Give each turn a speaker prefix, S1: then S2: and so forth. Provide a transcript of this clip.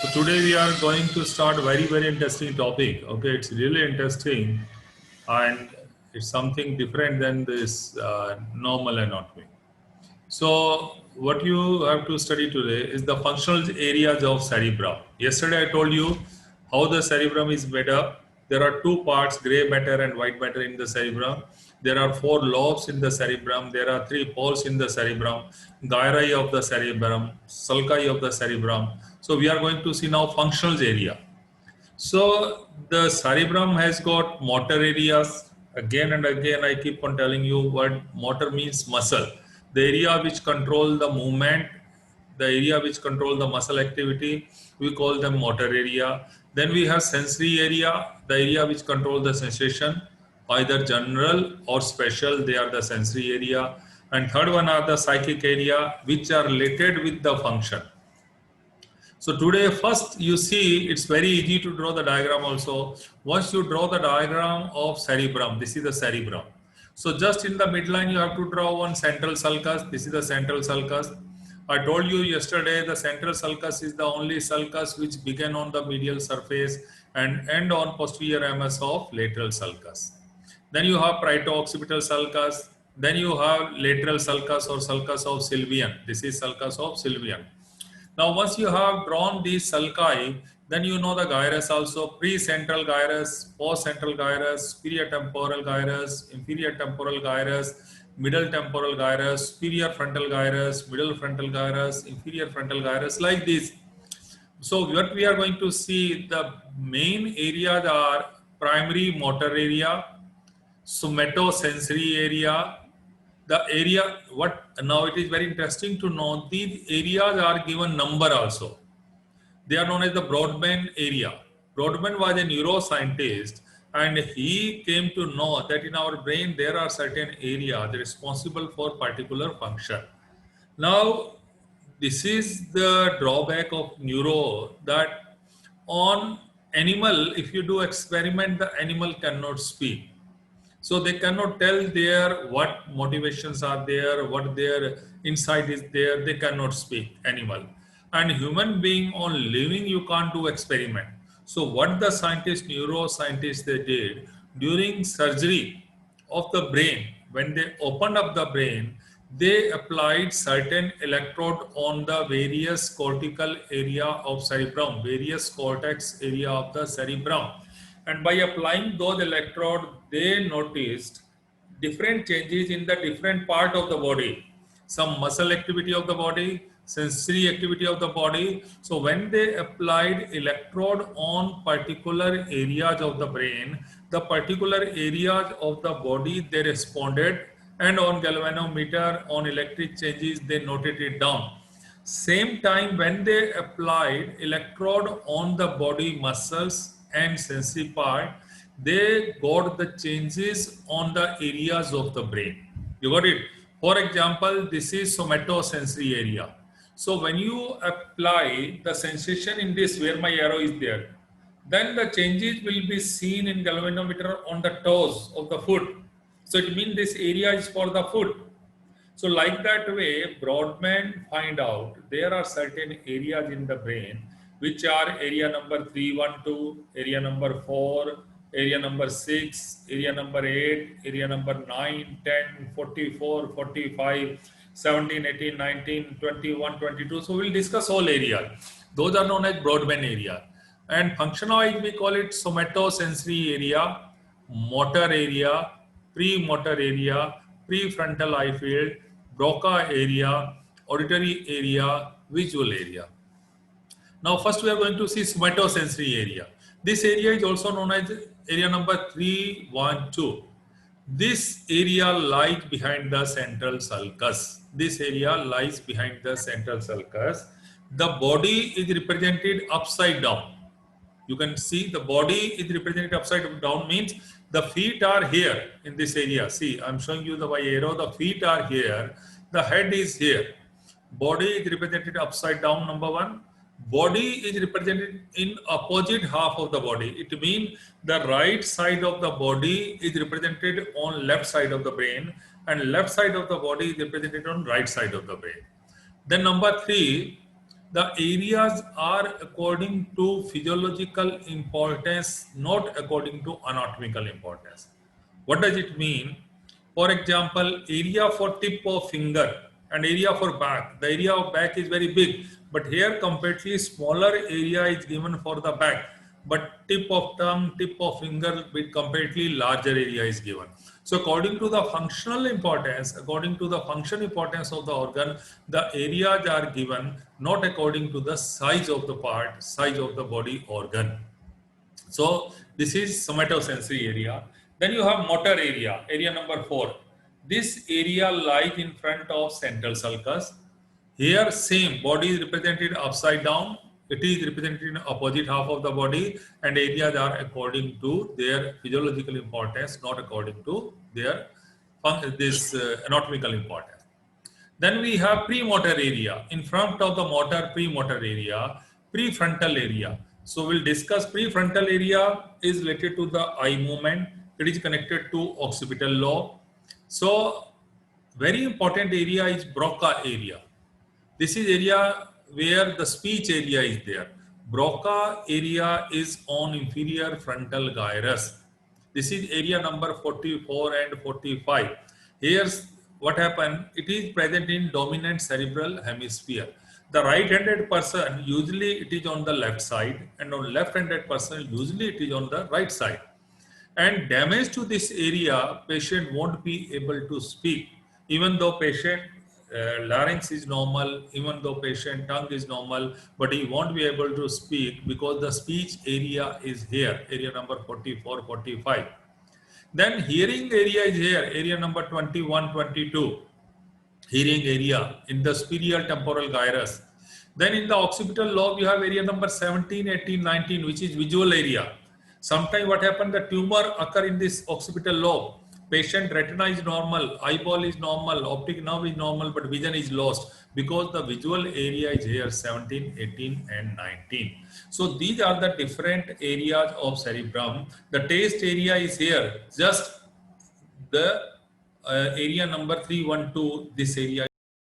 S1: So today we are going to start a very interesting topic. Okay, it's really interesting and it's something different than this normal anatomy. So what you have to study today is the functional areas of cerebrum. Yesterday I told you how the cerebrum is made up. There are two parts, gray matter and white matter in the cerebrum. There are four lobes in the cerebrum. There are three poles in the cerebrum, gyri of the cerebrum, sulci of the cerebrum. So we are going to see now functional area. So the cerebrum has got motor areas. Again and again, I keep on telling you what motor means muscle. The area which control the movement, the area which control the muscle activity, we call them motor area. Then we have sensory area, the area which control the sensation, either general or special, they are the sensory area. And third one are the psychic area, which are related with the function. So today, first you see, it's very easy to draw the diagram also. Once you draw the diagram of cerebrum, this is the cerebrum. So just in the midline, you have to draw one central sulcus. This is the central sulcus. I told you yesterday, the central sulcus is the only sulcus which begin on the medial surface and end on posterior MS of lateral sulcus. Then you have parieto-occipital sulcus. Then you have lateral sulcus or sulcus of Sylvian. This is sulcus of Sylvian. Now, once you have drawn these sulci, then you know the gyrus also, pre-central gyrus, post-central gyrus, superior temporal gyrus, inferior temporal gyrus, middle temporal gyrus, superior frontal gyrus, middle frontal gyrus, inferior frontal gyrus, like this. So what we are going to see, the main areas are primary motor area, somatosensory area, the area, what now it is very interesting to know, these areas are given number also. They are known as the Brodmann area. Brodmann was a neuroscientist and he came to know that in our brain there are certain areas responsible for particular function. Now, this is the drawback of neuro, that on animal, if you do experiment, the animal cannot speak. So they cannot tell their what motivations are there, what their insight is there. They cannot speak, animal. And human being on living, you can't do experiment. So what the scientists, neuroscientists, they did during surgery of the brain, when they opened up the brain, they applied certain electrode on the various cortical area of cerebrum, various cortex area of the cerebrum. And by applying those electrodes, they noticed different changes in the different part of the body. Some muscle activity of the body, sensory activity of the body. So when they applied electrode on particular areas of the brain, the particular areas of the body, they responded, and on galvanometer, on electric changes, they noted it down. Same time when they applied electrode on the body muscles and sensory part, they got the changes on the areas of the brain. You got it? For example, this is somatosensory area. So when you apply the sensation in this, where my arrow is there, then the changes will be seen in galvanometer on the toes of the foot. So it means this area is for the foot. So like that way, Brodmann find out there are certain areas in the brain which are area number 312, area number 4, area number 6, area number 8, area number 9, 10, 44, 45, 17, 18, 19, 21, 22. So we'll discuss all areas. Those are known as Brodmann area. And function-wise, we call it somatosensory area, motor area, premotor area, prefrontal eye field, Broca area, auditory area, visual area. Now first we are going to see somatosensory area. This area is also known as area number 312. This area lies behind the central sulcus. This area lies behind the central sulcus. The body is represented upside down. You can see the body is represented upside down, means the feet are here in this area. See, I'm showing you the by arrow. The feet are here. The head is here. Body is represented upside down, number one. Body is represented in opposite half of the body. It means the right side of the body is represented on left side of the brain, and left side of the body is represented on right side of the brain. Then number three, The areas are according to physiological importance, not according to anatomical importance. What does it mean? For example, area for tip of finger and area for back. The area of back is very big, but here completely smaller area is given for the back. But tip of tongue, tip of finger with completely larger area is given. So according to the functional importance, according to the function importance of the organ, the areas are given not according to the size of the part, size of the body organ. So this is somatosensory area. Then you have motor area, area number 4. This area lies in front of central sulcus. Here same, body is represented upside down. It is represented in opposite half of the body, and areas are according to their physiological importance, not according to their anatomical importance. Then we have premotor area. In front of the motor, premotor area, prefrontal area. So we'll discuss prefrontal area is related to the eye movement. It is connected to occipital lobe. So very important area is Broca area. This is area where the speech area is there. Broca area is on inferior frontal gyrus. This is area number 44 and 45. Here's what happened. It is present in dominant cerebral hemisphere. The right-handed person, usually it is on the left side, and on left-handed person, usually it is on the right side. And damage to this area, patient won't be able to speak, even though patient larynx is normal, even though patient tongue is normal, but he won't be able to speak because the speech area is here, area number 44, 45. Then hearing area is here, area number 21, 22. Hearing area in the superior temporal gyrus. Then in the occipital lobe, you have area number 17, 18, 19, which is visual area. Sometimes what happens, the tumor occur in this occipital lobe. Patient retina is normal, eyeball is normal, optic nerve is normal, but vision is lost because the visual area is here 17, 18 and 19. So these are the different areas of cerebrum. The taste area is here, just the area number 312, this area